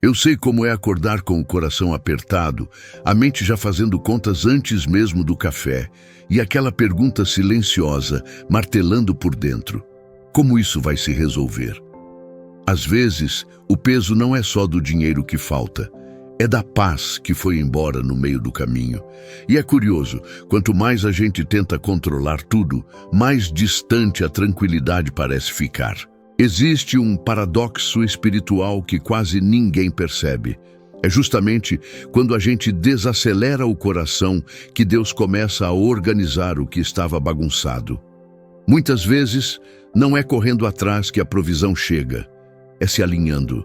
Eu sei como é acordar com o coração apertado, a mente já fazendo contas antes mesmo do café, e aquela pergunta silenciosa, martelando por dentro. Como isso vai se resolver? Às vezes, o peso não é só do dinheiro que falta, é da paz que foi embora no meio do caminho. E é curioso, quanto mais a gente tenta controlar tudo, mais distante a tranquilidade parece ficar. Existe um paradoxo espiritual que quase ninguém percebe. É justamente quando a gente desacelera o coração que Deus começa a organizar o que estava bagunçado. Muitas vezes, não é correndo atrás que a provisão chega, é se alinhando.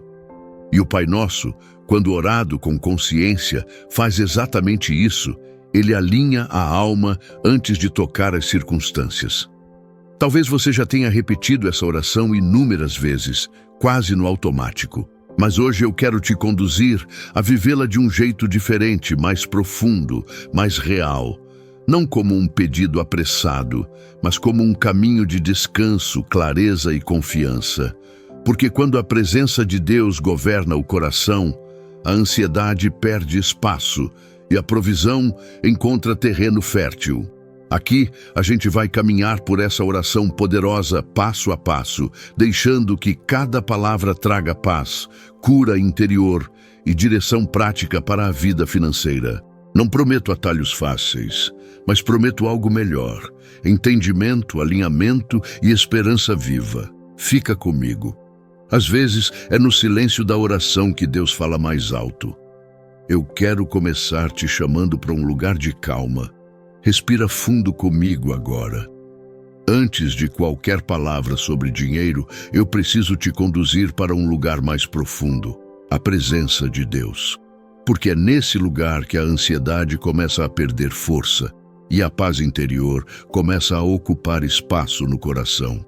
E o Pai Nosso, quando orado com consciência, faz exatamente isso. Ele alinha a alma antes de tocar as circunstâncias. Talvez você já tenha repetido essa oração inúmeras vezes, quase no automático. Mas hoje eu quero te conduzir a vivê-la de um jeito diferente, mais profundo, mais real. Não como um pedido apressado, mas como um caminho de descanso, clareza e confiança. Porque quando a presença de Deus governa o coração, a ansiedade perde espaço e a provisão encontra terreno fértil. Aqui, a gente vai caminhar por essa oração poderosa passo a passo, deixando que cada palavra traga paz, cura interior e direção prática para a vida financeira. Não prometo atalhos fáceis, mas prometo algo melhor: entendimento, alinhamento e esperança viva. Fica comigo. Às vezes, é no silêncio da oração que Deus fala mais alto. Eu quero começar te chamando para um lugar de calma. Respira fundo comigo agora. Antes de qualquer palavra sobre dinheiro, eu preciso te conduzir para um lugar mais profundo, a presença de Deus. Porque é nesse lugar que a ansiedade começa a perder força e a paz interior começa a ocupar espaço no coração.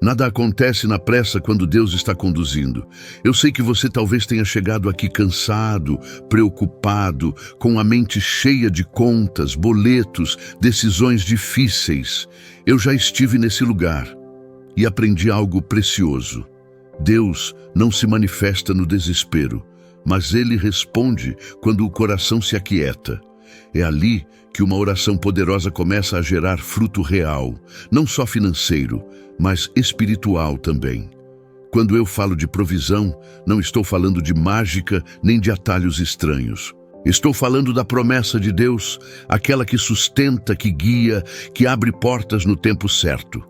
Nada acontece na pressa quando Deus está conduzindo. Eu sei que você talvez tenha chegado aqui cansado, preocupado, com a mente cheia de contas, boletos, decisões difíceis. Eu já estive nesse lugar e aprendi algo precioso. Deus não se manifesta no desespero, mas Ele responde quando o coração se aquieta. É ali que uma oração poderosa começa a gerar fruto real, não só financeiro, mas espiritual também. Quando eu falo de provisão, não estou falando de mágica nem de atalhos estranhos. Estou falando da promessa de Deus, aquela que sustenta, que guia, que abre portas no tempo certo.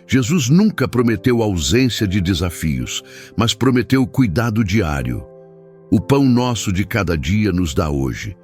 Jesus nunca prometeu ausência de desafios, mas prometeu cuidado diário. O pão nosso de cada dia nos dá hoje.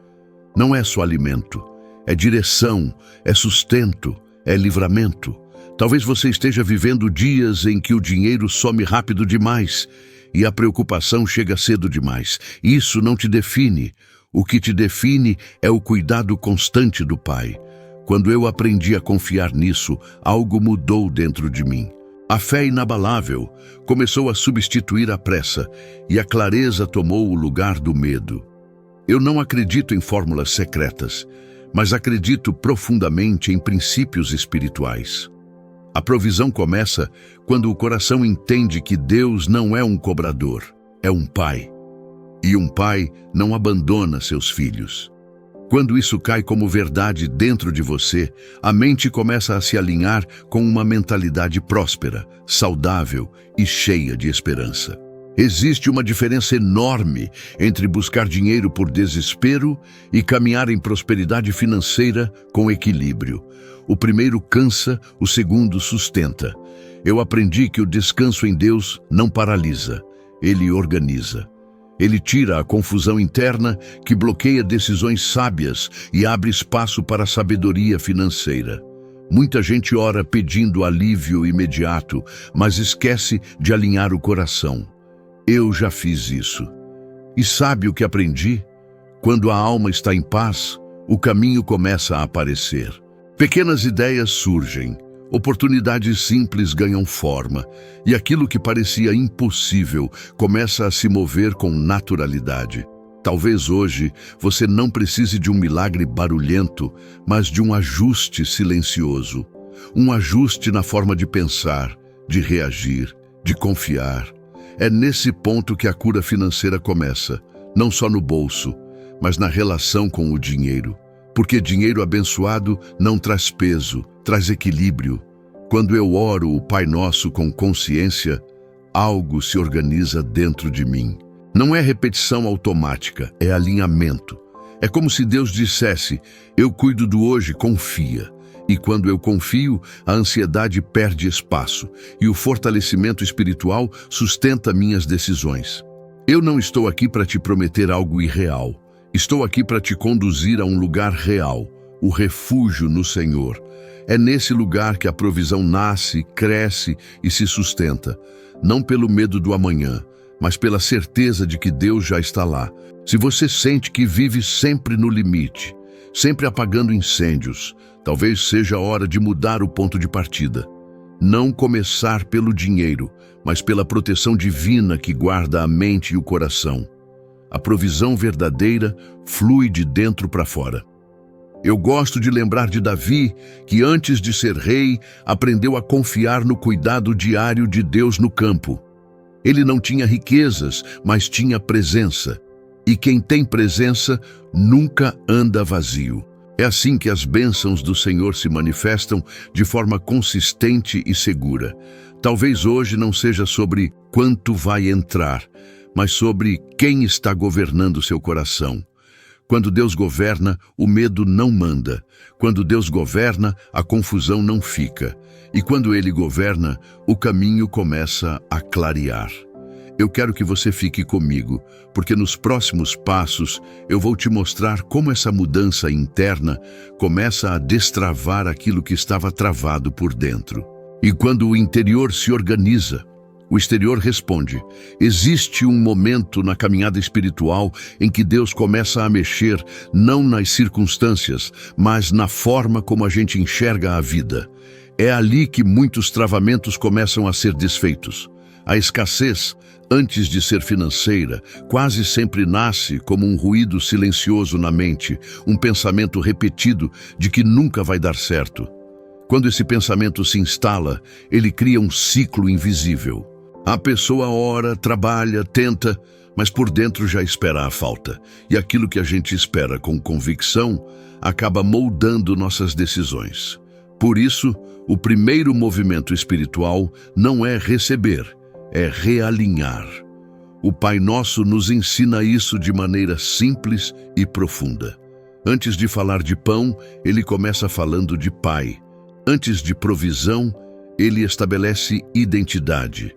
Não é só alimento, é direção, é sustento, é livramento. Talvez você esteja vivendo dias em que o dinheiro some rápido demais e a preocupação chega cedo demais. Isso não te define. O que te define é o cuidado constante do Pai. Quando eu aprendi a confiar nisso, algo mudou dentro de mim. A fé inabalável começou a substituir a pressa e a clareza tomou o lugar do medo. Eu não acredito em fórmulas secretas, mas acredito profundamente em princípios espirituais. A provisão começa quando o coração entende que Deus não é um cobrador, é um pai. E um pai não abandona seus filhos. Quando isso cai como verdade dentro de você, a mente começa a se alinhar com uma mentalidade próspera, saudável e cheia de esperança. Existe uma diferença enorme entre buscar dinheiro por desespero e caminhar em prosperidade financeira com equilíbrio. O primeiro cansa, o segundo sustenta. Eu aprendi que o descanso em Deus não paralisa, Ele organiza. Ele tira a confusão interna que bloqueia decisões sábias e abre espaço para a sabedoria financeira. Muita gente ora pedindo alívio imediato, mas esquece de alinhar o coração. Eu já fiz isso. E sabe o que aprendi? Quando a alma está em paz, o caminho começa a aparecer. Pequenas ideias surgem, oportunidades simples ganham forma, e aquilo que parecia impossível começa a se mover com naturalidade. Talvez hoje você não precise de um milagre barulhento, mas de um ajuste silencioso. Um ajuste na forma de pensar, de reagir, de confiar. É nesse ponto que a cura financeira começa, não só no bolso, mas na relação com o dinheiro. Porque dinheiro abençoado não traz peso, traz equilíbrio. Quando eu oro o Pai Nosso com consciência, algo se organiza dentro de mim. Não é repetição automática, é alinhamento. É como se Deus dissesse: eu cuido do hoje, confia. E quando eu confio, a ansiedade perde espaço e o fortalecimento espiritual sustenta minhas decisões. Eu não estou aqui para te prometer algo irreal. Estou aqui para te conduzir a um lugar real, o refúgio no Senhor. É nesse lugar que a provisão nasce, cresce e se sustenta, não pelo medo do amanhã, mas pela certeza de que Deus já está lá. Se você sente que vive sempre no limite, sempre apagando incêndios, talvez seja a hora de mudar o ponto de partida. Não começar pelo dinheiro, mas pela proteção divina que guarda a mente e o coração. A provisão verdadeira flui de dentro para fora. Eu gosto de lembrar de Davi, que antes de ser rei, aprendeu a confiar no cuidado diário de Deus no campo. Ele não tinha riquezas, mas tinha presença. E quem tem presença nunca anda vazio. É assim que as bênçãos do Senhor se manifestam de forma consistente e segura. Talvez hoje não seja sobre quanto vai entrar, mas sobre quem está governando seu coração. Quando Deus governa, o medo não manda. Quando Deus governa, a confusão não fica. E quando Ele governa, o caminho começa a clarear. Eu quero que você fique comigo, porque nos próximos passos eu vou te mostrar como essa mudança interna começa a destravar aquilo que estava travado por dentro. E quando o interior se organiza, o exterior responde. Existe um momento na caminhada espiritual em que Deus começa a mexer não nas circunstâncias, mas na forma como a gente enxerga a vida. É ali que muitos travamentos começam a ser desfeitos. A escassez, antes de ser financeira, quase sempre nasce como um ruído silencioso na mente, um pensamento repetido de que nunca vai dar certo. Quando esse pensamento se instala, ele cria um ciclo invisível. A pessoa ora, trabalha, tenta, mas por dentro já espera a falta. E aquilo que a gente espera com convicção acaba moldando nossas decisões. Por isso, o primeiro movimento espiritual não é receber, é realinhar. O Pai Nosso nos ensina isso de maneira simples e profunda. Antes de falar de pão, ele começa falando de Pai. Antes de provisão, ele estabelece identidade.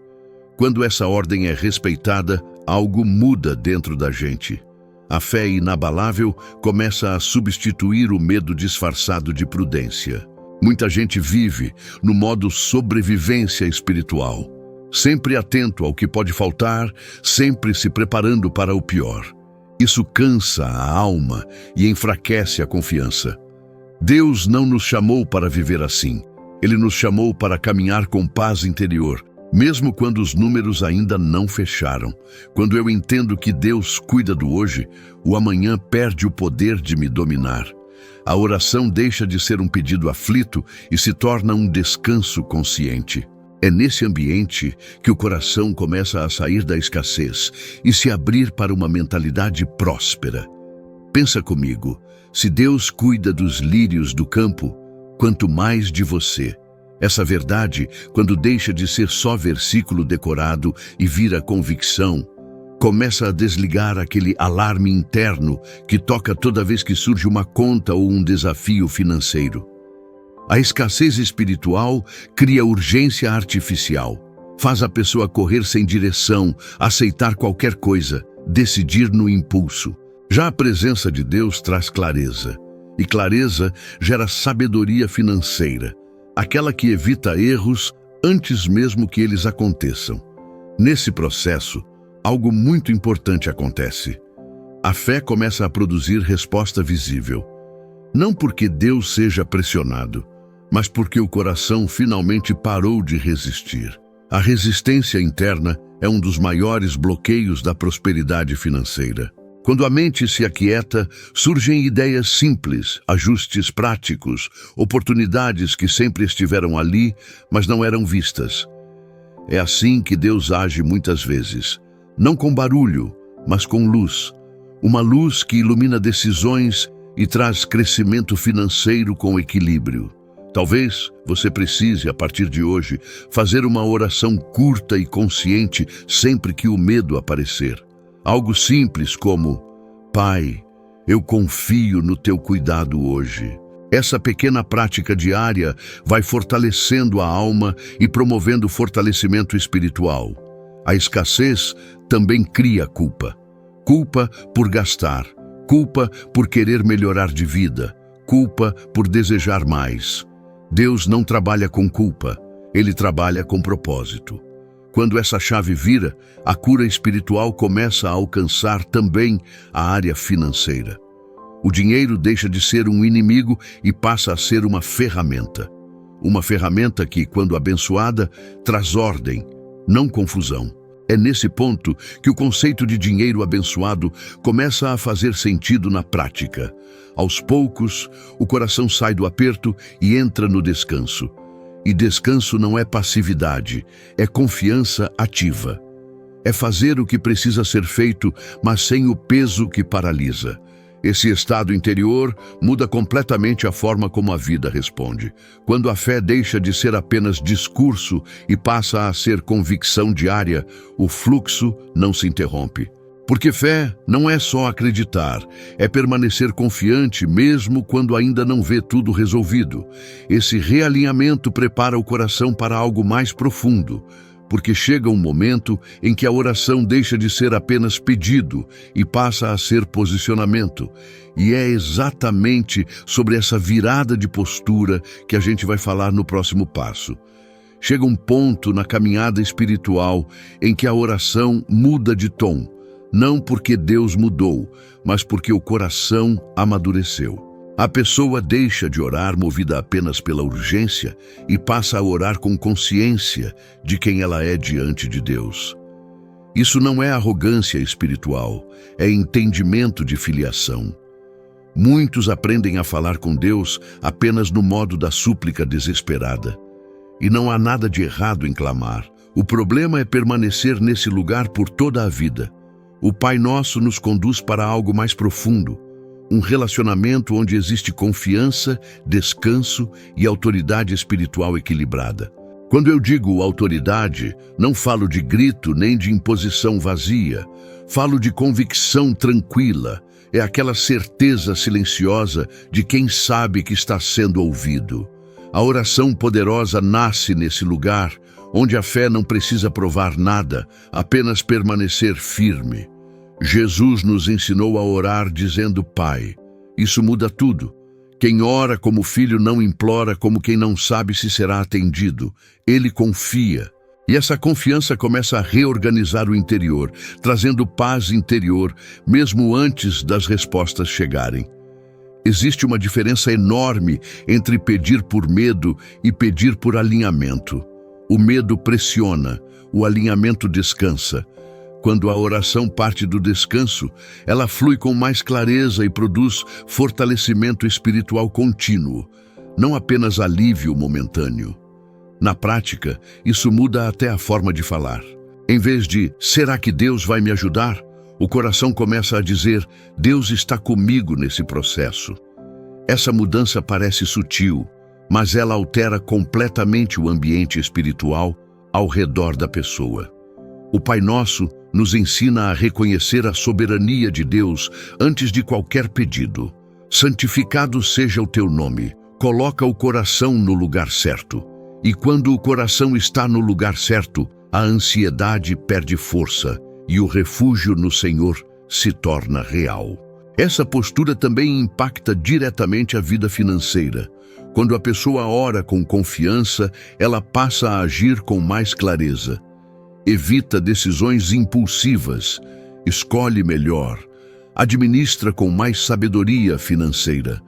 Quando essa ordem é respeitada, algo muda dentro da gente. A fé inabalável começa a substituir o medo disfarçado de prudência. Muita gente vive no modo sobrevivência espiritual, sempre atento ao que pode faltar, sempre se preparando para o pior. Isso cansa a alma e enfraquece a confiança. Deus não nos chamou para viver assim. Ele nos chamou para caminhar com paz interior, mesmo quando os números ainda não fecharam. Quando eu entendo que Deus cuida do hoje, o amanhã perde o poder de me dominar. A oração deixa de ser um pedido aflito e se torna um descanso consciente. É nesse ambiente que o coração começa a sair da escassez e se abrir para uma mentalidade próspera. Pensa comigo, se Deus cuida dos lírios do campo, quanto mais de você. Essa verdade, quando deixa de ser só versículo decorado e vira convicção, começa a desligar aquele alarme interno que toca toda vez que surge uma conta ou um desafio financeiro. A escassez espiritual cria urgência artificial, faz a pessoa correr sem direção, aceitar qualquer coisa, decidir no impulso. Já a presença de Deus traz clareza, e clareza gera sabedoria financeira, aquela que evita erros antes mesmo que eles aconteçam. Nesse processo, algo muito importante acontece. A fé começa a produzir resposta visível. Não porque Deus seja pressionado, mas porque o coração finalmente parou de resistir. A resistência interna é um dos maiores bloqueios da prosperidade financeira. Quando a mente se aquieta, surgem ideias simples, ajustes práticos, oportunidades que sempre estiveram ali, mas não eram vistas. É assim que Deus age muitas vezes, não com barulho, mas com luz, uma luz que ilumina decisões e traz crescimento financeiro com equilíbrio. Talvez você precise, a partir de hoje, fazer uma oração curta e consciente sempre que o medo aparecer. Algo simples como: Pai, eu confio no teu cuidado hoje. Essa pequena prática diária vai fortalecendo a alma e promovendo fortalecimento espiritual. A escassez também cria culpa. Culpa por gastar, culpa por querer melhorar de vida, culpa por desejar mais. Deus não trabalha com culpa, Ele trabalha com propósito. Quando essa chave vira, a cura espiritual começa a alcançar também a área financeira. O dinheiro deixa de ser um inimigo e passa a ser uma ferramenta. Uma ferramenta que, quando abençoada, traz ordem, não confusão. É nesse ponto que o conceito de dinheiro abençoado começa a fazer sentido na prática. Aos poucos, o coração sai do aperto e entra no descanso. E descanso não é passividade, é confiança ativa. É fazer o que precisa ser feito, mas sem o peso que paralisa. Esse estado interior muda completamente a forma como a vida responde. Quando a fé deixa de ser apenas discurso e passa a ser convicção diária, o fluxo não se interrompe. Porque fé não é só acreditar, é permanecer confiante mesmo quando ainda não vê tudo resolvido. Esse realinhamento prepara o coração para algo mais profundo, porque chega um momento em que a oração deixa de ser apenas pedido e passa a ser posicionamento. E é exatamente sobre essa virada de postura que a gente vai falar no próximo passo. Chega um ponto na caminhada espiritual em que a oração muda de tom, não porque Deus mudou, mas porque o coração amadureceu. A pessoa deixa de orar movida apenas pela urgência e passa a orar com consciência de quem ela é diante de Deus. Isso não é arrogância espiritual, é entendimento de filiação. Muitos aprendem a falar com Deus apenas no modo da súplica desesperada. E não há nada de errado em clamar. O problema é permanecer nesse lugar por toda a vida. O Pai Nosso nos conduz para algo mais profundo. Um relacionamento onde existe confiança, descanso e autoridade espiritual equilibrada. Quando eu digo autoridade, não falo de grito nem de imposição vazia. Falo de convicção tranquila. É aquela certeza silenciosa de quem sabe que está sendo ouvido. A oração poderosa nasce nesse lugar, onde a fé não precisa provar nada, apenas permanecer firme. Jesus nos ensinou a orar dizendo Pai. Isso muda tudo. Quem ora como filho não implora como quem não sabe se será atendido. Ele confia. E essa confiança começa a reorganizar o interior, trazendo paz interior, mesmo antes das respostas chegarem. Existe uma diferença enorme entre pedir por medo e pedir por alinhamento. O medo pressiona, o alinhamento descansa. Quando a oração parte do descanso, ela flui com mais clareza e produz fortalecimento espiritual contínuo, não apenas alívio momentâneo. Na prática, isso muda até a forma de falar. Em vez de "será que Deus vai me ajudar?", o coração começa a dizer "Deus está comigo nesse processo". Essa mudança parece sutil, mas ela altera completamente o ambiente espiritual ao redor da pessoa. O Pai Nosso nos ensina a reconhecer a soberania de Deus antes de qualquer pedido. Santificado seja o teu nome. Coloca o coração no lugar certo. E quando o coração está no lugar certo, a ansiedade perde força e o refúgio no Senhor se torna real. Essa postura também impacta diretamente a vida financeira. Quando a pessoa ora com confiança, ela passa a agir com mais clareza. Evita decisões impulsivas, escolhe melhor, administra com mais sabedoria financeira.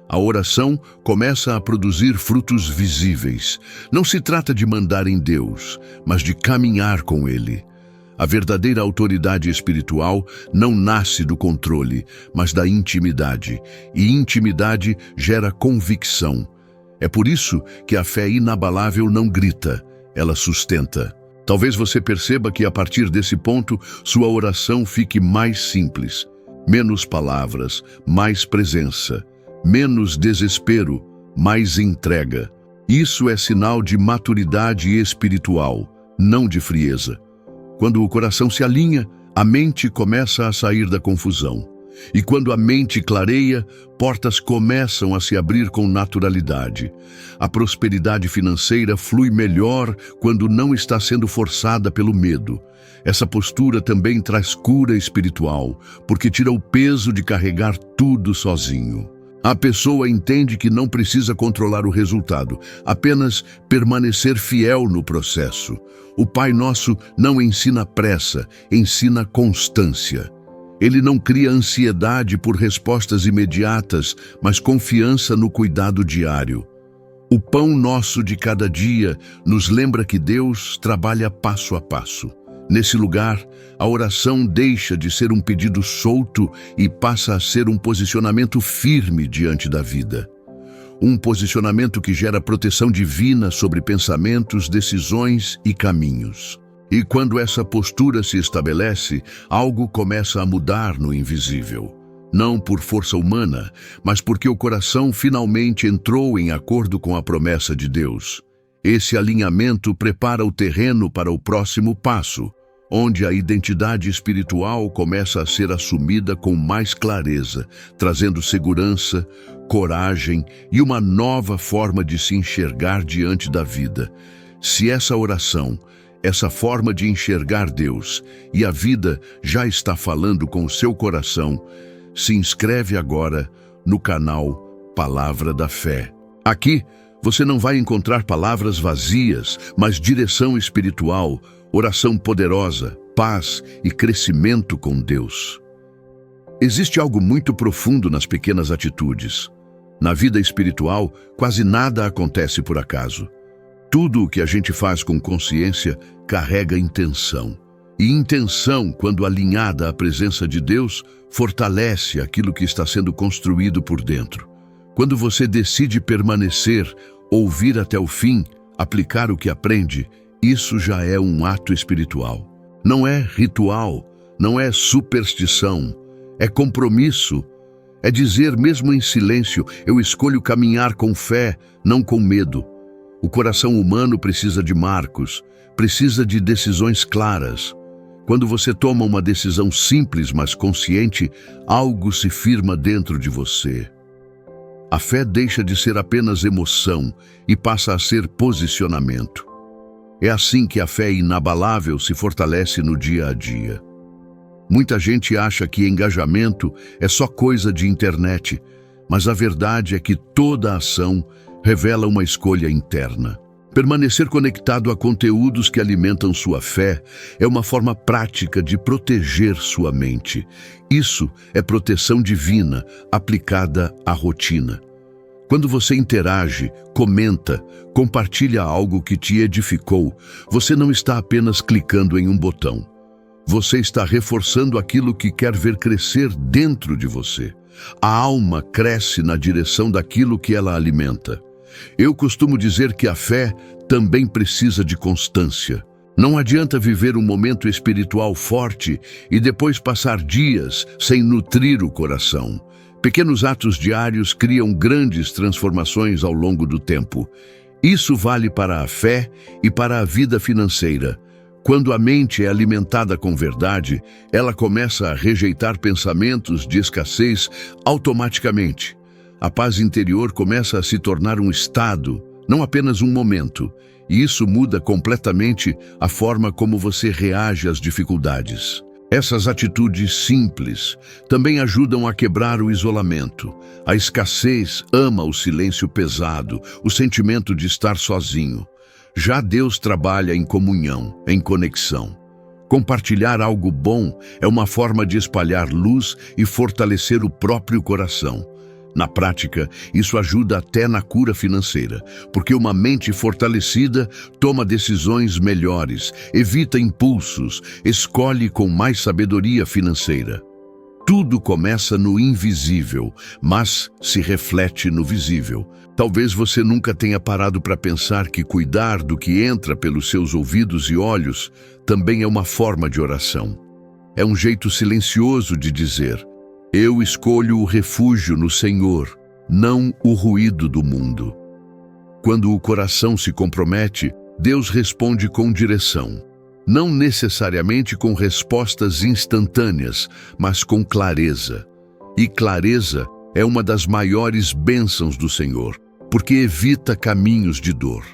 A oração começa a produzir frutos visíveis. Não se trata de mandar em Deus, mas de caminhar com Ele. A verdadeira autoridade espiritual não nasce do controle, mas da intimidade. E intimidade gera convicção. É por isso que a fé inabalável não grita, ela sustenta. Talvez você perceba que a partir desse ponto, sua oração fique mais simples. Menos palavras, mais presença. Menos desespero, mais entrega. Isso é sinal de maturidade espiritual, não de frieza. Quando o coração se alinha, a mente começa a sair da confusão. E quando a mente clareia, portas começam a se abrir com naturalidade. A prosperidade financeira flui melhor quando não está sendo forçada pelo medo. Essa postura também traz cura espiritual, porque tira o peso de carregar tudo sozinho. A pessoa entende que não precisa controlar o resultado, apenas permanecer fiel no processo. O Pai Nosso não ensina pressa, ensina constância. Ele não cria ansiedade por respostas imediatas, mas confiança no cuidado diário. O pão nosso de cada dia nos lembra que Deus trabalha passo a passo. Nesse lugar, a oração deixa de ser um pedido solto e passa a ser um posicionamento firme diante da vida. Um posicionamento que gera proteção divina sobre pensamentos, decisões e caminhos. E quando essa postura se estabelece, algo começa a mudar no invisível. Não por força humana, mas porque o coração finalmente entrou em acordo com a promessa de Deus. Esse alinhamento prepara o terreno para o próximo passo, onde a identidade espiritual começa a ser assumida com mais clareza, trazendo segurança, coragem e uma nova forma de se enxergar diante da vida. Se essa oração, essa forma de enxergar Deus e a vida já está falando com o seu coração, se inscreve agora no canal Palavra da Fé. Aqui você não vai encontrar palavras vazias, mas direção espiritual, oração poderosa, paz e crescimento com Deus. Existe algo muito profundo nas pequenas atitudes. Na vida espiritual, quase nada acontece por acaso. Tudo o que a gente faz com consciência carrega intenção. E intenção, quando alinhada à presença de Deus, fortalece aquilo que está sendo construído por dentro. Quando você decide permanecer, ouvir até o fim, aplicar o que aprende, isso já é um ato espiritual. Não é ritual, não é superstição, é compromisso. É dizer, mesmo em silêncio, eu escolho caminhar com fé, não com medo. O coração humano precisa de marcos, precisa de decisões claras. Quando você toma uma decisão simples, mas consciente, algo se firma dentro de você. A fé deixa de ser apenas emoção e passa a ser posicionamento. É assim que a fé inabalável se fortalece no dia a dia. Muita gente acha que engajamento é só coisa de internet, mas a verdade é que toda ação revela uma escolha interna. Permanecer conectado a conteúdos que alimentam sua fé é uma forma prática de proteger sua mente. Isso é proteção divina aplicada à rotina. Quando você interage, comenta, compartilha algo que te edificou, você não está apenas clicando em um botão. Você está reforçando aquilo que quer ver crescer dentro de você. A alma cresce na direção daquilo que ela alimenta. Eu costumo dizer que a fé também precisa de constância. Não adianta viver um momento espiritual forte e depois passar dias sem nutrir o coração. Pequenos atos diários criam grandes transformações ao longo do tempo. Isso vale para a fé e para a vida financeira. Quando a mente é alimentada com verdade, ela começa a rejeitar pensamentos de escassez automaticamente. A paz interior começa a se tornar um estado, não apenas um momento, e isso muda completamente a forma como você reage às dificuldades. Essas atitudes simples também ajudam a quebrar o isolamento. A escassez ama o silêncio pesado, o sentimento de estar sozinho. Já Deus trabalha em comunhão, em conexão. Compartilhar algo bom é uma forma de espalhar luz e fortalecer o próprio coração. Na prática, isso ajuda até na cura financeira, porque uma mente fortalecida toma decisões melhores, evita impulsos, escolhe com mais sabedoria financeira. Tudo começa no invisível, mas se reflete no visível. Talvez você nunca tenha parado para pensar que cuidar do que entra pelos seus ouvidos e olhos também é uma forma de oração. É um jeito silencioso de dizer: Eu escolho o refúgio no Senhor, não o ruído do mundo. Quando o coração se compromete, Deus responde com direção. Não necessariamente com respostas instantâneas, mas com clareza. E clareza é uma das maiores bênçãos do Senhor, porque evita caminhos de dor.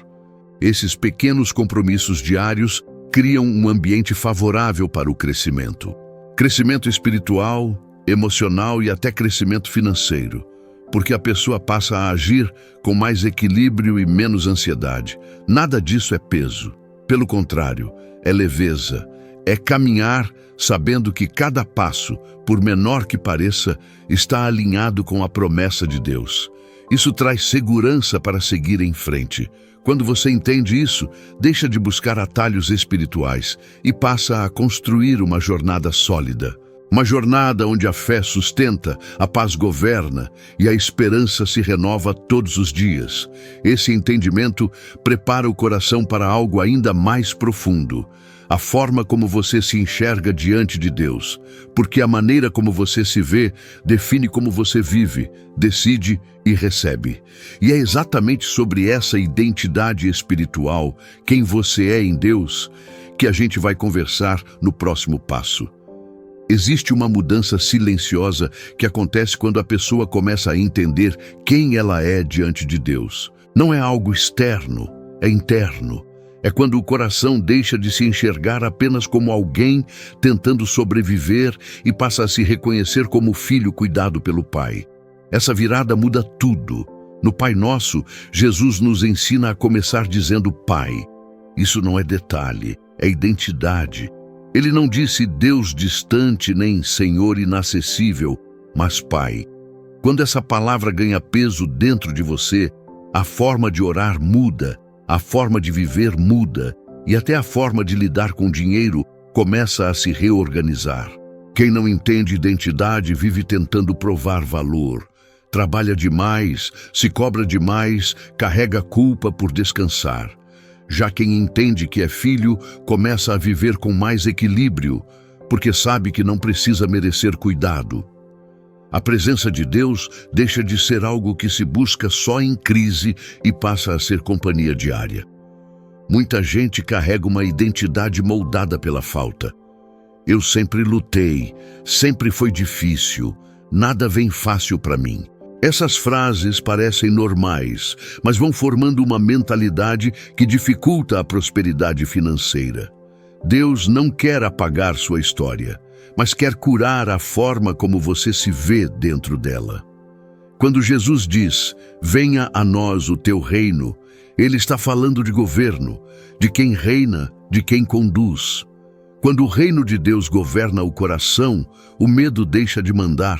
Esses pequenos compromissos diários criam um ambiente favorável para o crescimento. Crescimento espiritual, emocional e até crescimento financeiro, porque a pessoa passa a agir com mais equilíbrio e menos ansiedade. Nada disso é peso. Pelo contrário, é leveza, é caminhar sabendo que cada passo, por menor que pareça, está alinhado com a promessa de Deus. Isso traz segurança para seguir em frente. Quando você entende isso, deixa de buscar atalhos espirituais e passa a construir uma jornada sólida. Uma jornada onde a fé sustenta, a paz governa e a esperança se renova todos os dias. Esse entendimento prepara o coração para algo ainda mais profundo. A forma como você se enxerga diante de Deus, porque a maneira como você se vê define como você vive, decide e recebe. E é exatamente sobre essa identidade espiritual, quem você é em Deus, que a gente vai conversar no próximo passo. Existe uma mudança silenciosa que acontece quando a pessoa começa a entender quem ela é diante de Deus. Não é algo externo, é interno. É quando o coração deixa de se enxergar apenas como alguém tentando sobreviver e passa a se reconhecer como filho cuidado pelo Pai. Essa virada muda tudo. No Pai Nosso, Jesus nos ensina a começar dizendo Pai. Isso não é detalhe, é identidade. Ele não disse Deus distante nem Senhor inacessível, mas Pai. Quando essa palavra ganha peso dentro de você, a forma de orar muda, a forma de viver muda e até a forma de lidar com dinheiro começa a se reorganizar. Quem não entende identidade vive tentando provar valor. Trabalha demais, se cobra demais, carrega culpa por descansar. Já quem entende que é filho começa a viver com mais equilíbrio, porque sabe que não precisa merecer cuidado. A presença de Deus deixa de ser algo que se busca só em crise e passa a ser companhia diária. Muita gente carrega uma identidade moldada pela falta. Eu sempre lutei, sempre foi difícil, nada vem fácil para mim. Essas frases parecem normais, mas vão formando uma mentalidade que dificulta a prosperidade financeira. Deus não quer apagar sua história, mas quer curar a forma como você se vê dentro dela. Quando Jesus diz, venha a nós o teu reino, ele está falando de governo, de quem reina, de quem conduz. Quando o reino de Deus governa o coração, o medo deixa de mandar.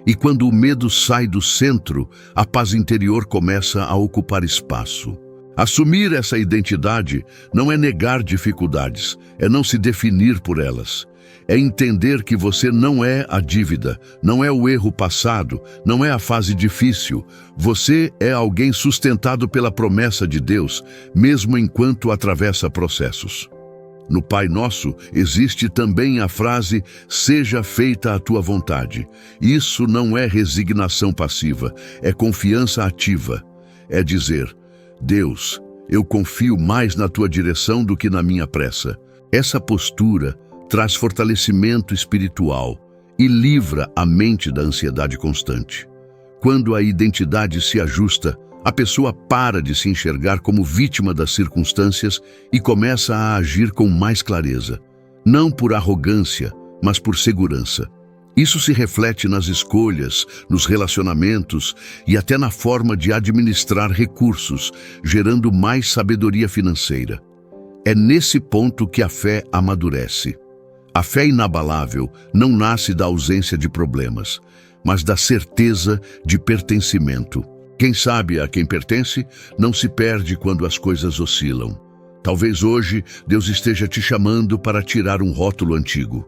E quando o medo sai do centro, a paz interior começa a ocupar espaço. Assumir essa identidade não é negar dificuldades, é não se definir por elas. É entender que você não é a dívida, não é o erro passado, não é a fase difícil. Você é alguém sustentado pela promessa de Deus, mesmo enquanto atravessa processos. No Pai Nosso existe também a frase, seja feita a tua vontade. Isso não é resignação passiva, é confiança ativa. É dizer, Deus, eu confio mais na tua direção do que na minha pressa. Essa postura traz fortalecimento espiritual e livra a mente da ansiedade constante. Quando a identidade se ajusta, a pessoa para de se enxergar como vítima das circunstâncias e começa a agir com mais clareza. Não por arrogância, mas por segurança. Isso se reflete nas escolhas, nos relacionamentos e até na forma de administrar recursos, gerando mais sabedoria financeira. É nesse ponto que a fé amadurece. A fé inabalável não nasce da ausência de problemas, mas da certeza de pertencimento. Quem sabe a quem pertence não se perde quando as coisas oscilam. Talvez hoje Deus esteja te chamando para tirar um rótulo antigo.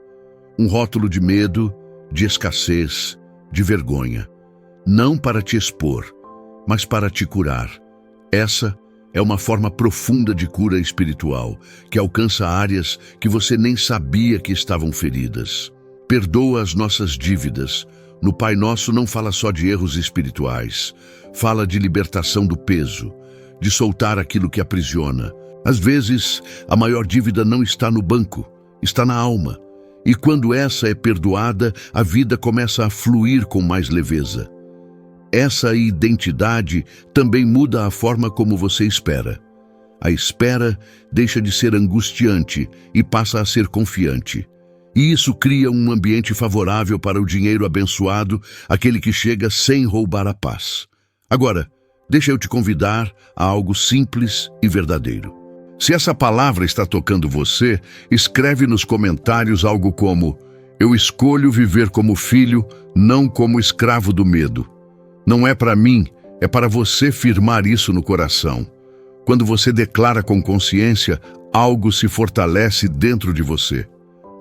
Um rótulo de medo, de escassez, de vergonha. Não para te expor, mas para te curar. Essa é uma forma profunda de cura espiritual, que alcança áreas que você nem sabia que estavam feridas. Perdoa as nossas dívidas, no Pai Nosso não fala só de erros espirituais, fala de libertação do peso, de soltar aquilo que aprisiona. Às vezes, a maior dívida não está no banco, está na alma. E quando essa é perdoada, a vida começa a fluir com mais leveza. Essa identidade também muda a forma como você espera. A espera deixa de ser angustiante e passa a ser confiante. E isso cria um ambiente favorável para o dinheiro abençoado, aquele que chega sem roubar a paz. Agora, deixa eu te convidar a algo simples e verdadeiro. Se essa palavra está tocando você, escreve nos comentários algo como: eu escolho viver como filho, não como escravo do medo. Não é para mim, é para você firmar isso no coração. Quando você declara com consciência, algo se fortalece dentro de você.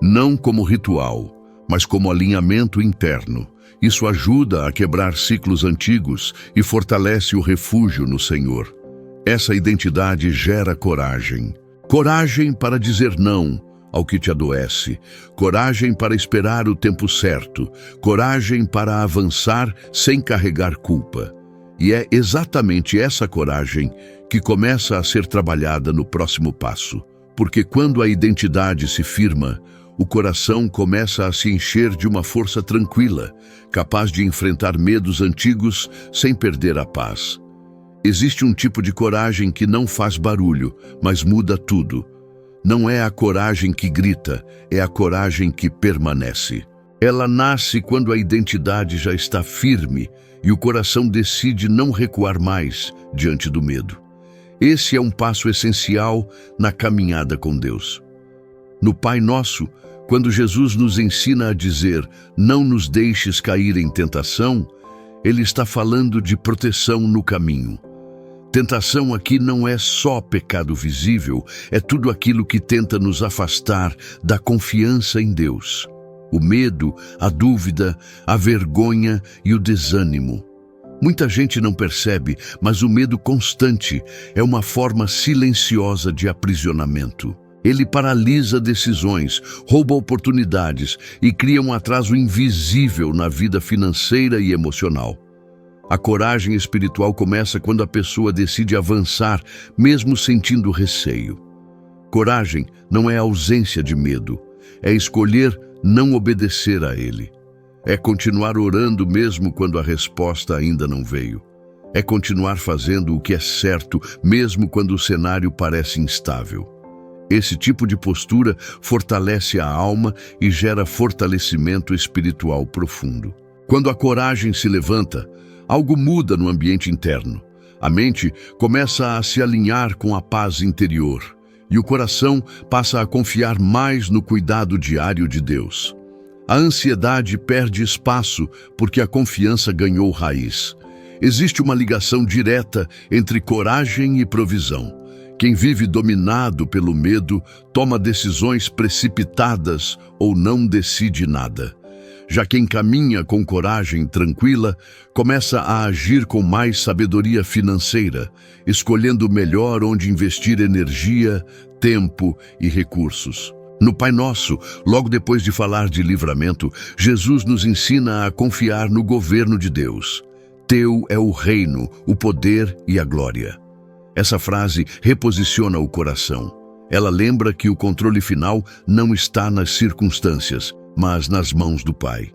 Não como ritual, mas como alinhamento interno. Isso ajuda a quebrar ciclos antigos e fortalece o refúgio no Senhor. Essa identidade gera coragem. Coragem para dizer não ao que te adoece. Coragem para esperar o tempo certo. Coragem para avançar sem carregar culpa. E é exatamente essa coragem que começa a ser trabalhada no próximo passo. Porque quando a identidade se firma, o coração começa a se encher de uma força tranquila, capaz de enfrentar medos antigos sem perder a paz. Existe um tipo de coragem que não faz barulho, mas muda tudo. Não é a coragem que grita, é a coragem que permanece. Ela nasce quando a identidade já está firme e o coração decide não recuar mais diante do medo. Esse é um passo essencial na caminhada com Deus. No Pai Nosso, quando Jesus nos ensina a dizer, não nos deixes cair em tentação, Ele está falando de proteção no caminho. Tentação aqui não é só pecado visível, é tudo aquilo que tenta nos afastar da confiança em Deus. O medo, a dúvida, a vergonha e o desânimo. Muita gente não percebe, mas o medo constante é uma forma silenciosa de aprisionamento. Ele paralisa decisões, rouba oportunidades e cria um atraso invisível na vida financeira e emocional. A coragem espiritual começa quando a pessoa decide avançar, mesmo sentindo receio. Coragem não é ausência de medo, é escolher não obedecer a ele. É continuar orando mesmo quando a resposta ainda não veio. É continuar fazendo o que é certo, mesmo quando o cenário parece instável. Esse tipo de postura fortalece a alma e gera fortalecimento espiritual profundo. Quando a coragem se levanta, algo muda no ambiente interno. A mente começa a se alinhar com a paz interior e o coração passa a confiar mais no cuidado diário de Deus. A ansiedade perde espaço porque a confiança ganhou raiz. Existe uma ligação direta entre coragem e provisão. Quem vive dominado pelo medo toma decisões precipitadas ou não decide nada. Já quem caminha com coragem tranquila começa a agir com mais sabedoria financeira, escolhendo melhor onde investir energia, tempo e recursos. No Pai Nosso, logo depois de falar de livramento, Jesus nos ensina a confiar no governo de Deus. Teu é o reino, o poder e a glória. Essa frase reposiciona o coração. Ela lembra que o controle final não está nas circunstâncias, mas nas mãos do Pai.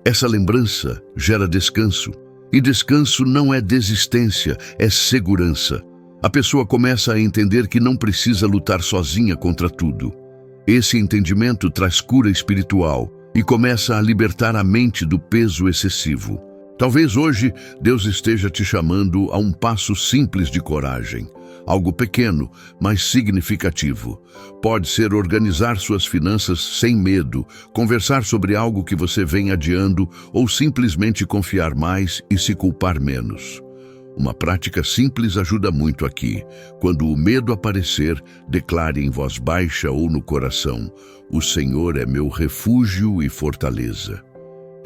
Essa lembrança gera descanso. E descanso não é desistência, é segurança. A pessoa começa a entender que não precisa lutar sozinha contra tudo. Esse entendimento traz cura espiritual e começa a libertar a mente do peso excessivo. Talvez hoje Deus esteja te chamando a um passo simples de coragem. Algo pequeno, mas significativo. Pode ser organizar suas finanças sem medo, conversar sobre algo que você vem adiando ou simplesmente confiar mais e se culpar menos. Uma prática simples ajuda muito aqui. Quando o medo aparecer, declare em voz baixa ou no coração: o Senhor é meu refúgio e fortaleza.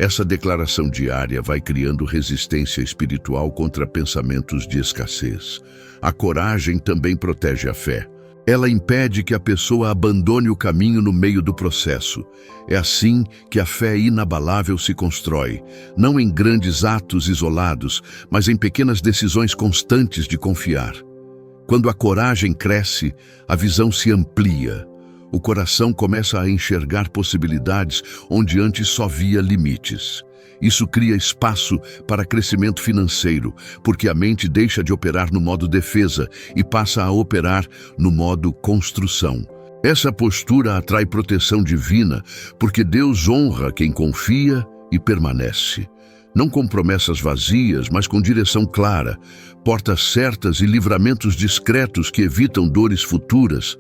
Essa declaração diária vai criando resistência espiritual contra pensamentos de escassez. A coragem também protege a fé. Ela impede que a pessoa abandone o caminho no meio do processo. É assim que a fé inabalável se constrói, não em grandes atos isolados, mas em pequenas decisões constantes de confiar. Quando a coragem cresce, a visão se amplia. O coração começa a enxergar possibilidades onde antes só via limites. Isso cria espaço para crescimento financeiro, porque a mente deixa de operar no modo defesa e passa a operar no modo construção. Essa postura atrai proteção divina, porque Deus honra quem confia e permanece. Não com promessas vazias, mas com direção clara, portas certas e livramentos discretos que evitam dores futuras.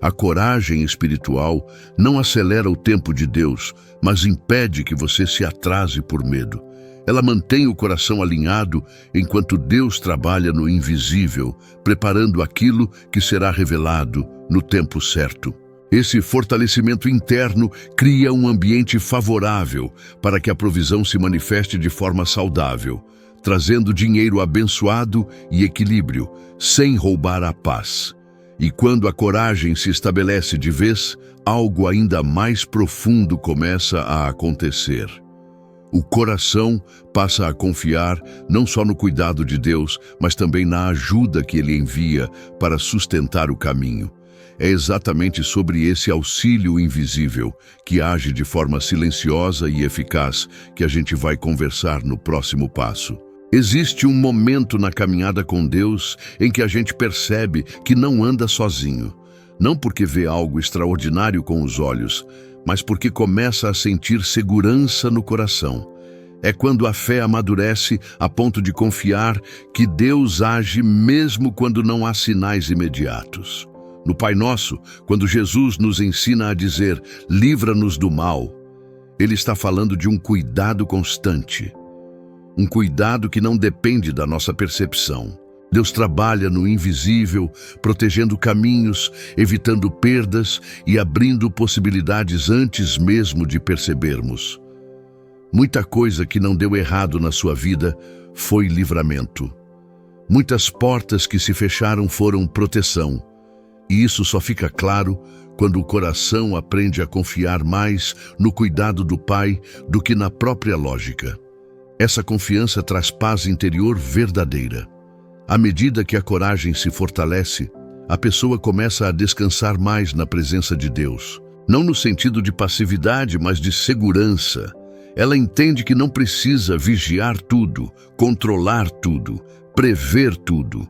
A coragem espiritual não acelera o tempo de Deus, mas impede que você se atrase por medo. Ela mantém o coração alinhado enquanto Deus trabalha no invisível, preparando aquilo que será revelado no tempo certo. Esse fortalecimento interno cria um ambiente favorável para que a provisão se manifeste de forma saudável, trazendo dinheiro abençoado e equilíbrio, sem roubar a paz. E quando a coragem se estabelece de vez, algo ainda mais profundo começa a acontecer. O coração passa a confiar não só no cuidado de Deus, mas também na ajuda que Ele envia para sustentar o caminho. É exatamente sobre esse auxílio invisível, que age de forma silenciosa e eficaz, que a gente vai conversar no próximo passo. Existe um momento na caminhada com Deus em que a gente percebe que não anda sozinho. Não porque vê algo extraordinário com os olhos, mas porque começa a sentir segurança no coração. É quando a fé amadurece a ponto de confiar que Deus age mesmo quando não há sinais imediatos. No Pai Nosso, quando Jesus nos ensina a dizer, livra-nos do mal, Ele está falando de um cuidado constante. Um cuidado que não depende da nossa percepção. Deus trabalha no invisível, protegendo caminhos, evitando perdas e abrindo possibilidades antes mesmo de percebermos. Muita coisa que não deu errado na sua vida foi livramento. Muitas portas que se fecharam foram proteção. E isso só fica claro quando o coração aprende a confiar mais no cuidado do Pai do que na própria lógica. Essa confiança traz paz interior verdadeira. À medida que a coragem se fortalece, a pessoa começa a descansar mais na presença de Deus. Não no sentido de passividade, mas de segurança. Ela entende que não precisa vigiar tudo, controlar tudo, prever tudo.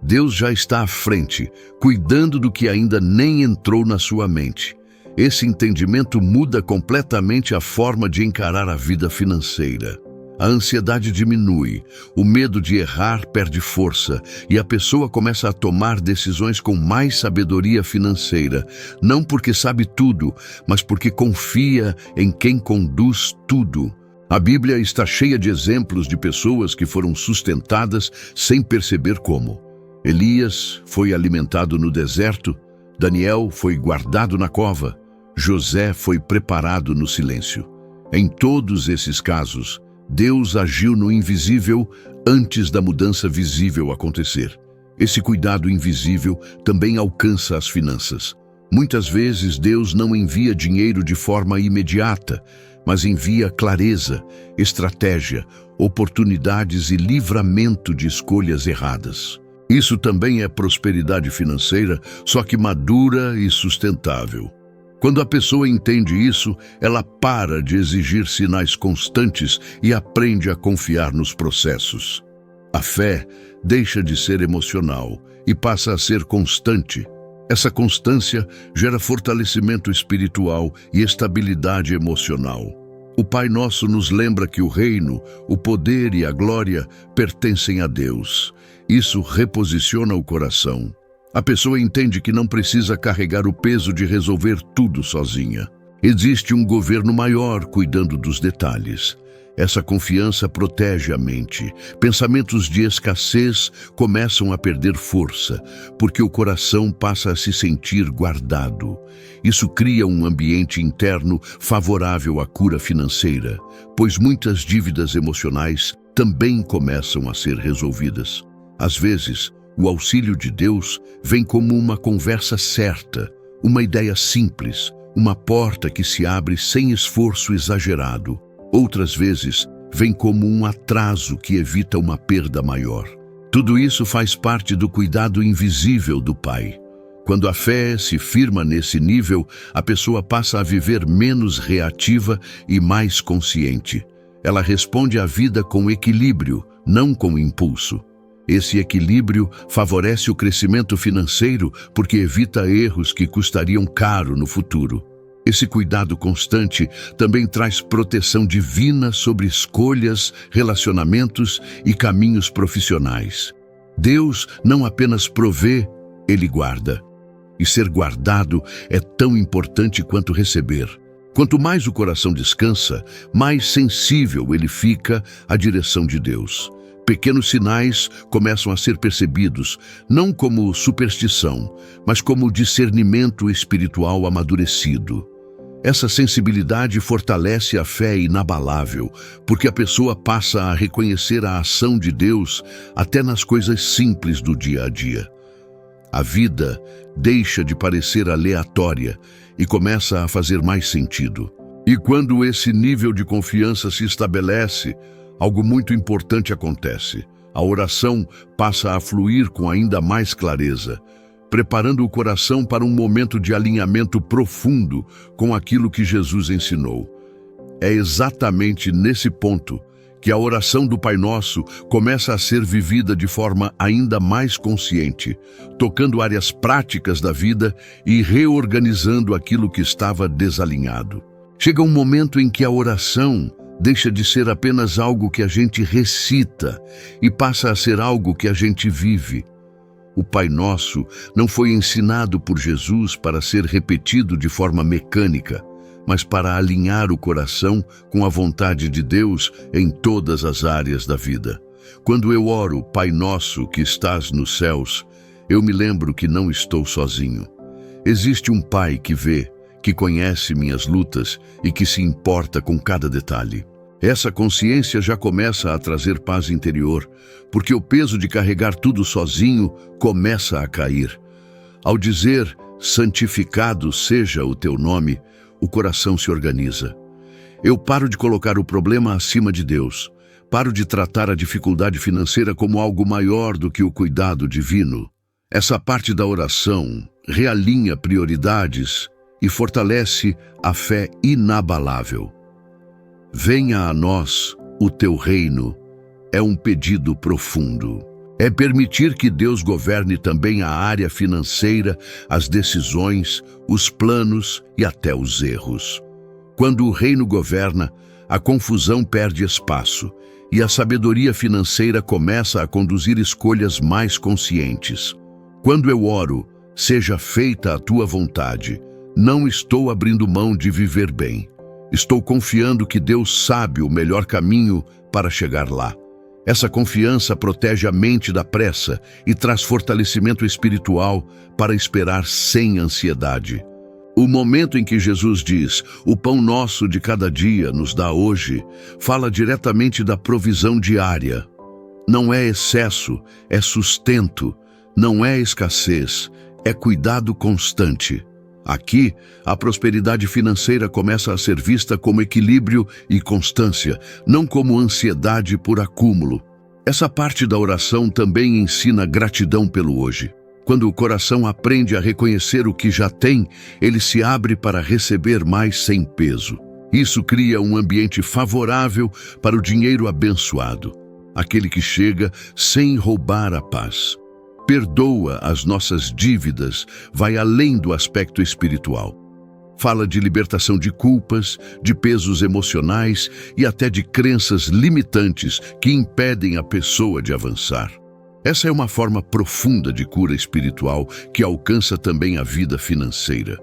Deus já está à frente, cuidando do que ainda nem entrou na sua mente. Esse entendimento muda completamente a forma de encarar a vida financeira. A ansiedade diminui, o medo de errar perde força e a pessoa começa a tomar decisões com mais sabedoria financeira, não porque sabe tudo, mas porque confia em quem conduz tudo. A Bíblia está cheia de exemplos de pessoas que foram sustentadas sem perceber como. Elias foi alimentado no deserto, Daniel foi guardado na cova, José foi preparado no silêncio. Em todos esses casos, Deus agiu no invisível antes da mudança visível acontecer. Esse cuidado invisível também alcança as finanças. Muitas vezes Deus não envia dinheiro de forma imediata, mas envia clareza, estratégia, oportunidades e livramento de escolhas erradas. Isso também é prosperidade financeira, só que madura e sustentável. Quando a pessoa entende isso, ela para de exigir sinais constantes e aprende a confiar nos processos. A fé deixa de ser emocional e passa a ser constante. Essa constância gera fortalecimento espiritual e estabilidade emocional. O Pai Nosso nos lembra que o reino, o poder e a glória pertencem a Deus. Isso reposiciona o coração. A pessoa entende que não precisa carregar o peso de resolver tudo sozinha. Existe um governo maior cuidando dos detalhes. Essa confiança protege a mente. Pensamentos de escassez começam a perder força, porque o coração passa a se sentir guardado. Isso cria um ambiente interno favorável à cura financeira, pois muitas dívidas emocionais também começam a ser resolvidas. Às vezes, O auxílio de Deus vem como uma conversa certa, uma ideia simples, uma porta que se abre sem esforço exagerado. Outras vezes, vem como um atraso que evita uma perda maior. Tudo isso faz parte do cuidado invisível do Pai. Quando a fé se firma nesse nível, a pessoa passa a viver menos reativa e mais consciente. Ela responde à vida com equilíbrio, não com impulso. Esse equilíbrio favorece o crescimento financeiro porque evita erros que custariam caro no futuro. Esse cuidado constante também traz proteção divina sobre escolhas, relacionamentos e caminhos profissionais. Deus não apenas provê, Ele guarda. E ser guardado é tão importante quanto receber. Quanto mais o coração descansa, mais sensível ele fica à direção de Deus. Pequenos sinais começam a ser percebidos, não como superstição, mas como discernimento espiritual amadurecido. Essa sensibilidade fortalece a fé inabalável, porque a pessoa passa a reconhecer a ação de Deus até nas coisas simples do dia a dia. A vida deixa de parecer aleatória e começa a fazer mais sentido. E quando esse nível de confiança se estabelece, algo muito importante acontece. A oração passa a fluir com ainda mais clareza, preparando o coração para um momento de alinhamento profundo com aquilo que Jesus ensinou. É exatamente nesse ponto que a oração do Pai Nosso começa a ser vivida de forma ainda mais consciente, tocando áreas práticas da vida e reorganizando aquilo que estava desalinhado. Chega um momento em que a oração deixa de ser apenas algo que a gente recita e passa a ser algo que a gente vive. O Pai Nosso não foi ensinado por Jesus para ser repetido de forma mecânica, mas para alinhar o coração com a vontade de Deus em todas as áreas da vida. Quando eu oro, Pai Nosso que estás nos céus, eu me lembro que não estou sozinho. Existe um Pai que vê, que conhece minhas lutas e que se importa com cada detalhe. Essa consciência já começa a trazer paz interior, porque o peso de carregar tudo sozinho começa a cair. Ao dizer, santificado seja o teu nome, o coração se organiza. Eu paro de colocar o problema acima de Deus. Paro de tratar a dificuldade financeira como algo maior do que o cuidado divino. Essa parte da oração realinha prioridades e fortalece a fé inabalável. Venha a nós o teu reino é um pedido profundo. É permitir que Deus governe também a área financeira, as decisões, os planos e até os erros. Quando o reino governa, a confusão perde espaço e a sabedoria financeira começa a conduzir escolhas mais conscientes. Quando eu oro, seja feita a tua vontade, não estou abrindo mão de viver bem. Estou confiando que Deus sabe o melhor caminho para chegar lá. Essa confiança protege a mente da pressa e traz fortalecimento espiritual para esperar sem ansiedade. O momento em que Jesus diz, o pão nosso de cada dia nos dá hoje, fala diretamente da provisão diária. Não é excesso, é sustento. Não é escassez, é cuidado constante. Aqui, a prosperidade financeira começa a ser vista como equilíbrio e constância, não como ansiedade por acúmulo. Essa parte da oração também ensina gratidão pelo hoje. Quando o coração aprende a reconhecer o que já tem, ele se abre para receber mais sem peso. Isso cria um ambiente favorável para o dinheiro abençoado, aquele que chega sem roubar a paz. Perdoa as nossas dívidas, vai além do aspecto espiritual. Fala de libertação de culpas, de pesos emocionais e até de crenças limitantes que impedem a pessoa de avançar. Essa é uma forma profunda de cura espiritual que alcança também a vida financeira.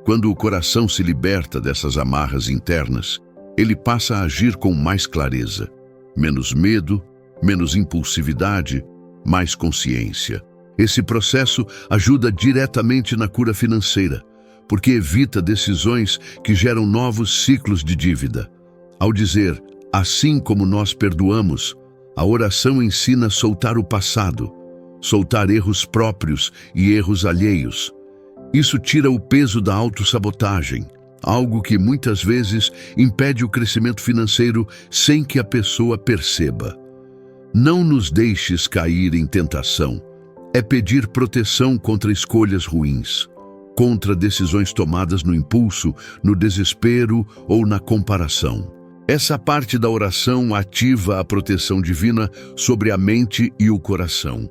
Quando o coração se liberta dessas amarras internas, ele passa a agir com mais clareza. Menos medo, menos impulsividade, mais consciência. Esse processo ajuda diretamente na cura financeira, porque evita decisões que geram novos ciclos de dívida. Ao dizer, assim como nós perdoamos, a oração ensina a soltar o passado, soltar erros próprios e erros alheios. Isso tira o peso da autossabotagem, algo que muitas vezes impede o crescimento financeiro sem que a pessoa perceba. Não nos deixes cair em tentação. É pedir proteção contra escolhas ruins, contra decisões tomadas no impulso, no desespero ou na comparação. Essa parte da oração ativa a proteção divina sobre a mente e o coração.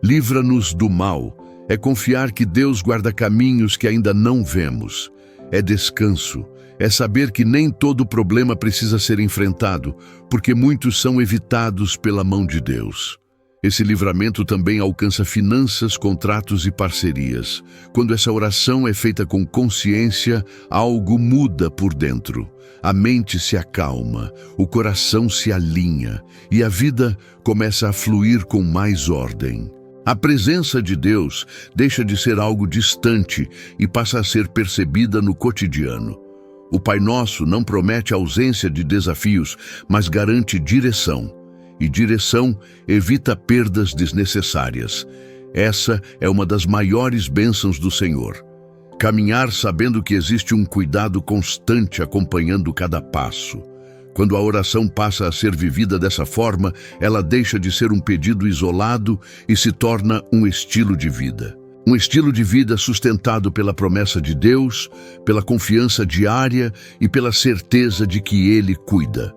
Livra-nos do mal. É confiar que Deus guarda caminhos que ainda não vemos. É descanso. É saber que nem todo problema precisa ser enfrentado, porque muitos são evitados pela mão de Deus. Esse livramento também alcança finanças, contratos e parcerias. Quando essa oração é feita com consciência, algo muda por dentro. A mente se acalma, o coração se alinha e a vida começa a fluir com mais ordem. A presença de Deus deixa de ser algo distante e passa a ser percebida no cotidiano. O Pai Nosso não promete ausência de desafios, mas garante direção. E direção evita perdas desnecessárias. Essa é uma das maiores bênçãos do Senhor. Caminhar sabendo que existe um cuidado constante acompanhando cada passo. Quando a oração passa a ser vivida dessa forma, ela deixa de ser um pedido isolado e se torna um estilo de vida. Um estilo de vida sustentado pela promessa de Deus, pela confiança diária e pela certeza de que Ele cuida.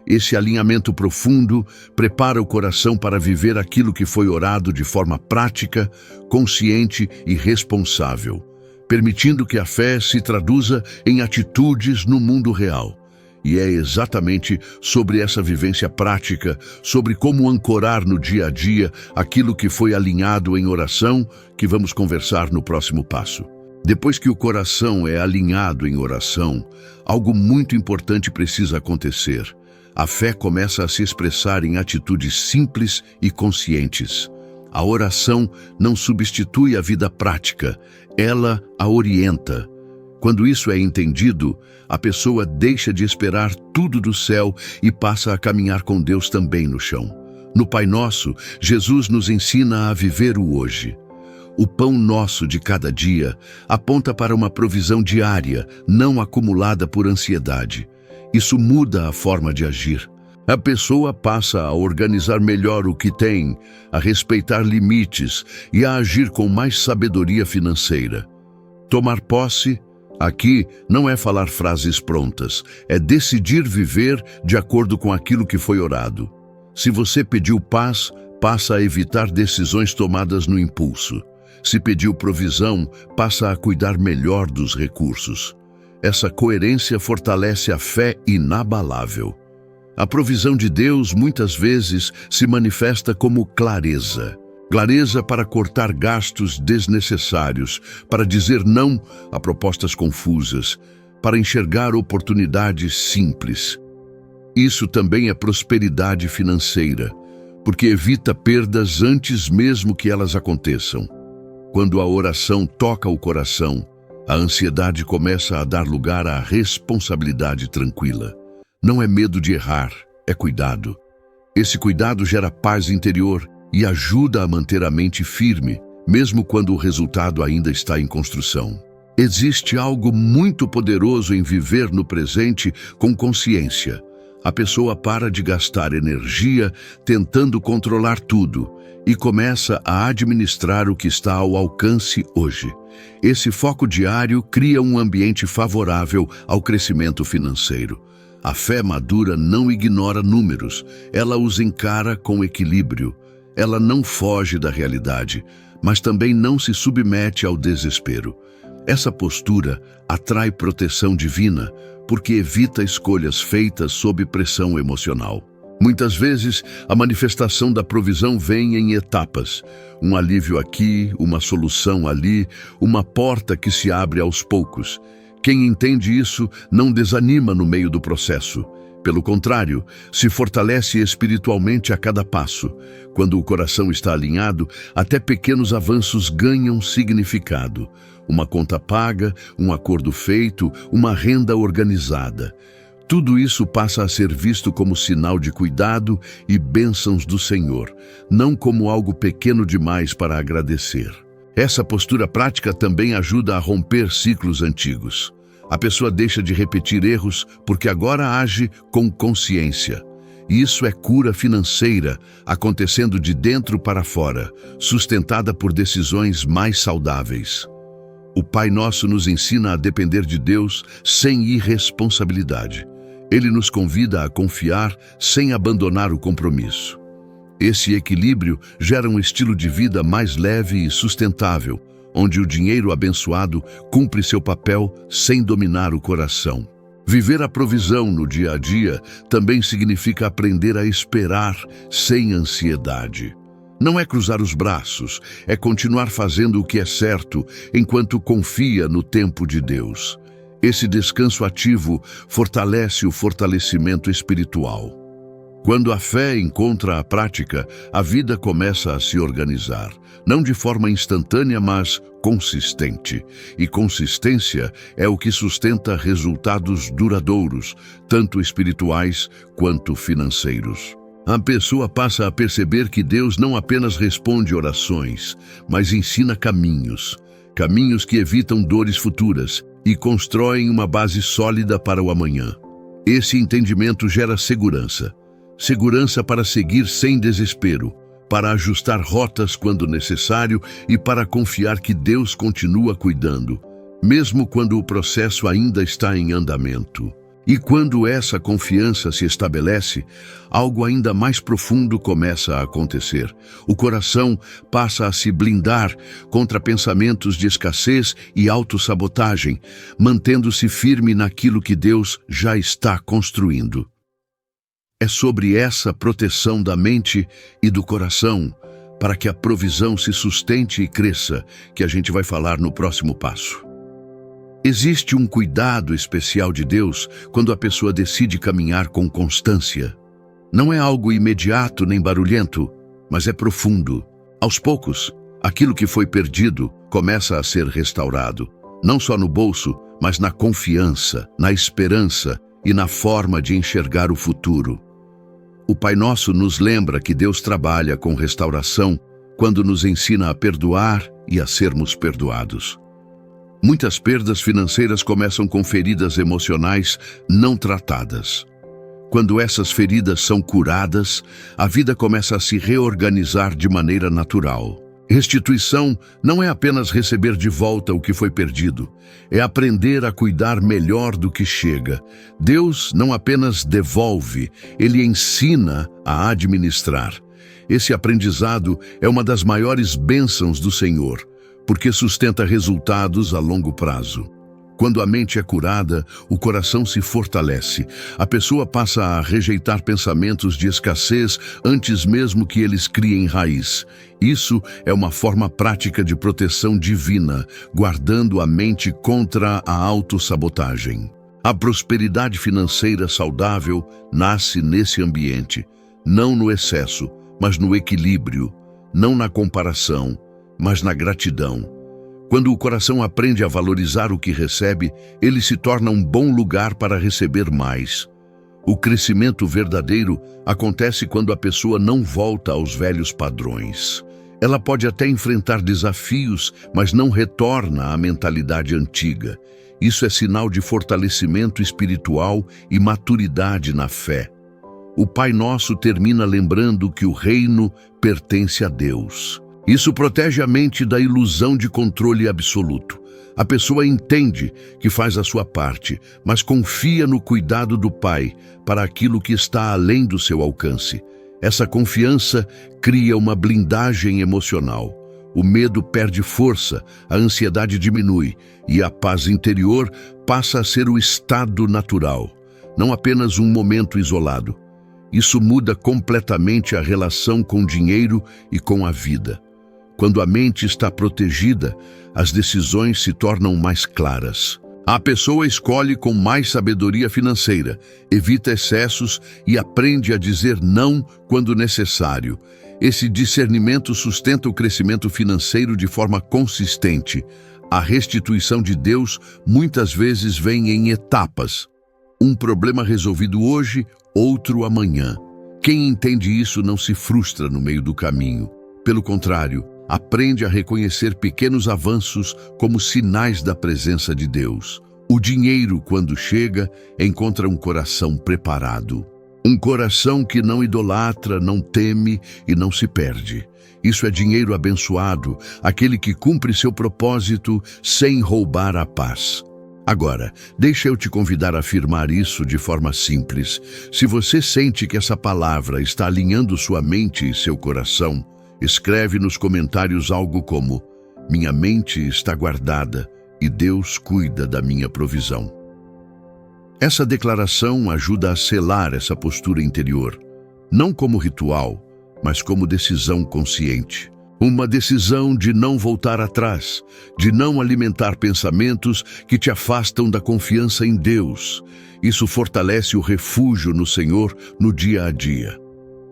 Esse alinhamento profundo prepara o coração para viver aquilo que foi orado de forma prática, consciente e responsável, permitindo que a fé se traduza em atitudes no mundo real. E é exatamente sobre essa vivência prática, sobre como ancorar no dia a dia aquilo que foi alinhado em oração, que vamos conversar no próximo passo. Depois que o coração é alinhado em oração, algo muito importante precisa acontecer. A fé começa a se expressar em atitudes simples e conscientes. A oração não substitui a vida prática, ela a orienta. Quando isso é entendido, a pessoa deixa de esperar tudo do céu e passa a caminhar com Deus também no chão. No Pai Nosso, Jesus nos ensina a viver o hoje. O pão nosso de cada dia aponta para uma provisão diária, não acumulada por ansiedade. Isso muda a forma de agir. A pessoa passa a organizar melhor o que tem, a respeitar limites e a agir com mais sabedoria financeira. Tomar posse, aqui, não é falar frases prontas, é decidir viver de acordo com aquilo que foi orado. Se você pediu paz, passa a evitar decisões tomadas no impulso. Se pediu provisão, passa a cuidar melhor dos recursos. Essa coerência fortalece a fé inabalável. A provisão de Deus muitas vezes se manifesta como clareza. Clareza para cortar gastos desnecessários, para dizer não a propostas confusas, para enxergar oportunidades simples. Isso também é prosperidade financeira, porque evita perdas antes mesmo que elas aconteçam. Quando a oração toca o coração, a ansiedade começa a dar lugar à responsabilidade tranquila. Não é medo de errar, é cuidado. Esse cuidado gera paz interior e ajuda a manter a mente firme, mesmo quando o resultado ainda está em construção. Existe algo muito poderoso em viver no presente com consciência. A pessoa para de gastar energia tentando controlar tudo e começa a administrar o que está ao alcance hoje. Esse foco diário cria um ambiente favorável ao crescimento financeiro. A fé madura não ignora números, ela os encara com equilíbrio. Ela não foge da realidade, mas também não se submete ao desespero. Essa postura atrai proteção divina, porque evita escolhas feitas sob pressão emocional. Muitas vezes, a manifestação da provisão vem em etapas. Um alívio aqui, uma solução ali, uma porta que se abre aos poucos. Quem entende isso não desanima no meio do processo. Pelo contrário, se fortalece espiritualmente a cada passo. Quando o coração está alinhado, até pequenos avanços ganham significado. Uma conta paga, um acordo feito, uma renda organizada. Tudo isso passa a ser visto como sinal de cuidado e bênçãos do Senhor, não como algo pequeno demais para agradecer. Essa postura prática também ajuda a romper ciclos antigos. A pessoa deixa de repetir erros porque agora age com consciência. Isso é cura financeira, acontecendo de dentro para fora, sustentada por decisões mais saudáveis. O Pai Nosso nos ensina a depender de Deus sem irresponsabilidade. Ele nos convida a confiar sem abandonar o compromisso. Esse equilíbrio gera um estilo de vida mais leve e sustentável, onde o dinheiro abençoado cumpre seu papel sem dominar o coração. Viver a provisão no dia a dia também significa aprender a esperar sem ansiedade. Não é cruzar os braços, é continuar fazendo o que é certo enquanto confia no tempo de Deus. Esse descanso ativo fortalece o fortalecimento espiritual. Quando a fé encontra a prática, a vida começa a se organizar, não de forma instantânea, mas consistente. E consistência é o que sustenta resultados duradouros, tanto espirituais quanto financeiros. A pessoa passa a perceber que Deus não apenas responde orações, mas ensina caminhos que evitam dores futuras e constroem uma base sólida para o amanhã. Esse entendimento gera segurança. Segurança para seguir sem desespero, para ajustar rotas quando necessário e para confiar que Deus continua cuidando, mesmo quando o processo ainda está em andamento. E quando essa confiança se estabelece, algo ainda mais profundo começa a acontecer. O coração passa a se blindar contra pensamentos de escassez e autossabotagem, mantendo-se firme naquilo que Deus já está construindo. É sobre essa proteção da mente e do coração, para que a provisão se sustente e cresça, que a gente vai falar no próximo passo. Existe um cuidado especial de Deus quando a pessoa decide caminhar com constância. Não é algo imediato nem barulhento, mas é profundo. Aos poucos, aquilo que foi perdido começa a ser restaurado, não só no bolso, mas na confiança, na esperança e na forma de enxergar o futuro. O Pai Nosso nos lembra que Deus trabalha com restauração quando nos ensina a perdoar e a sermos perdoados. Muitas perdas financeiras começam com feridas emocionais não tratadas. Quando essas feridas são curadas, a vida começa a se reorganizar de maneira natural. Restituição não é apenas receber de volta o que foi perdido, é aprender a cuidar melhor do que chega. Deus não apenas devolve, Ele ensina a administrar. Esse aprendizado é uma das maiores bênçãos do Senhor, porque sustenta resultados a longo prazo. Quando a mente é curada, o coração se fortalece. A pessoa passa a rejeitar pensamentos de escassez antes mesmo que eles criem raiz. Isso é uma forma prática de proteção divina, guardando a mente contra a autossabotagem. A prosperidade financeira saudável nasce nesse ambiente, não no excesso, mas no equilíbrio, não na comparação, mas na gratidão. Quando o coração aprende a valorizar o que recebe, ele se torna um bom lugar para receber mais. O crescimento verdadeiro acontece quando a pessoa não volta aos velhos padrões. Ela pode até enfrentar desafios, mas não retorna à mentalidade antiga. Isso é sinal de fortalecimento espiritual e maturidade na fé. O Pai Nosso termina lembrando que o reino pertence a Deus. Isso protege a mente da ilusão de controle absoluto. A pessoa entende que faz a sua parte, mas confia no cuidado do Pai para aquilo que está além do seu alcance. Essa confiança cria uma blindagem emocional. O medo perde força, a ansiedade diminui e a paz interior passa a ser o estado natural, não apenas um momento isolado. Isso muda completamente a relação com o dinheiro e com a vida. Quando a mente está protegida, as decisões se tornam mais claras. A pessoa escolhe com mais sabedoria financeira, evita excessos e aprende a dizer não quando necessário. Esse discernimento sustenta o crescimento financeiro de forma consistente. A restituição de Deus muitas vezes vem em etapas. Um problema resolvido hoje, outro amanhã. Quem entende isso não se frustra no meio do caminho. Pelo contrário, aprende a reconhecer pequenos avanços como sinais da presença de Deus. O dinheiro, quando chega, encontra um coração preparado. Um coração que não idolatra, não teme e não se perde. Isso é dinheiro abençoado, aquele que cumpre seu propósito sem roubar a paz. Agora, deixa eu te convidar a afirmar isso de forma simples. Se você sente que essa palavra está alinhando sua mente e seu coração, escreve nos comentários algo como: minha mente está guardada e Deus cuida da minha provisão. Essa declaração ajuda a selar essa postura interior, não como ritual, mas como decisão consciente. Uma decisão de não voltar atrás, de não alimentar pensamentos que te afastam da confiança em Deus. Isso fortalece o refúgio no Senhor no dia a dia.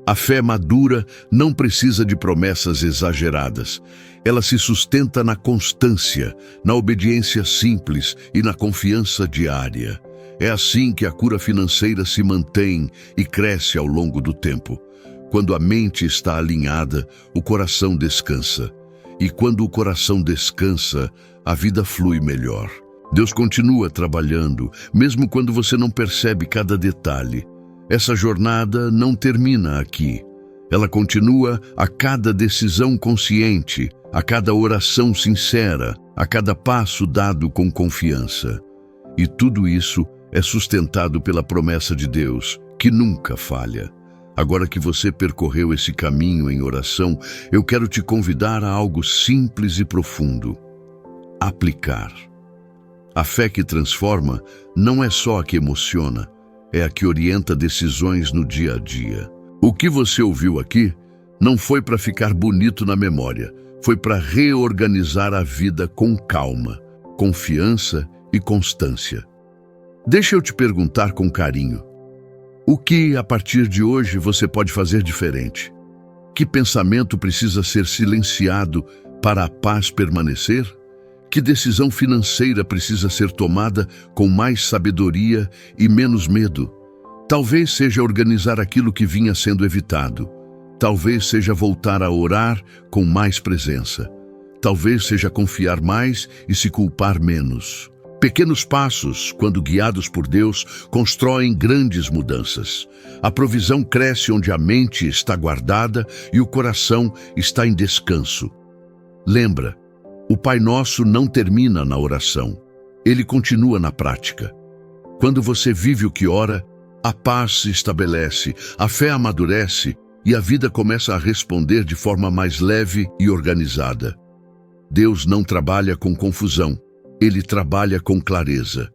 A fé madura não precisa de promessas exageradas. Ela se sustenta na constância, na obediência simples e na confiança diária. É assim que a cura financeira se mantém e cresce ao longo do tempo. Quando a mente está alinhada, o coração descansa. E quando o coração descansa, a vida flui melhor. Deus continua trabalhando, mesmo quando você não percebe cada detalhe. Essa jornada não termina aqui. Ela continua a cada decisão consciente, a cada oração sincera, a cada passo dado com confiança. E tudo isso é sustentado pela promessa de Deus, que nunca falha. Agora que você percorreu esse caminho em oração, eu quero te convidar a algo simples e profundo: aplicar. A fé que transforma não é só a que emociona, é a que orienta decisões no dia a dia. O que você ouviu aqui não foi para ficar bonito na memória, foi para reorganizar a vida com calma, confiança e constância. Deixa eu te perguntar com carinho: o que, a partir de hoje, você pode fazer diferente? Que pensamento precisa ser silenciado para a paz permanecer? Que decisão financeira precisa ser tomada com mais sabedoria e menos medo? Talvez seja organizar aquilo que vinha sendo evitado. Talvez seja voltar a orar com mais presença. Talvez seja confiar mais e se culpar menos. Pequenos passos, quando guiados por Deus, constroem grandes mudanças. A provisão cresce onde a mente está guardada e o coração está em descanso. Lembra, o Pai Nosso não termina na oração. Ele continua na prática. Quando você vive o que ora, a paz se estabelece, a fé amadurece e a vida começa a responder de forma mais leve e organizada. Deus não trabalha com confusão. Ele trabalha com clareza.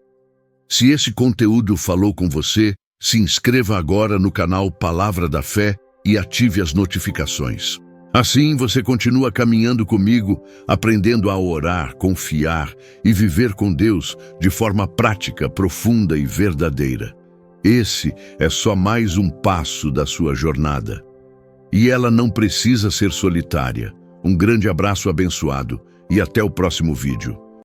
Se esse conteúdo falou com você, se inscreva agora no canal Palavra da Fé e ative as notificações. Assim você continua caminhando comigo, aprendendo a orar, confiar e viver com Deus de forma prática, profunda e verdadeira. Esse é só mais um passo da sua jornada. E ela não precisa ser solitária. Um grande abraço abençoado e até o próximo vídeo.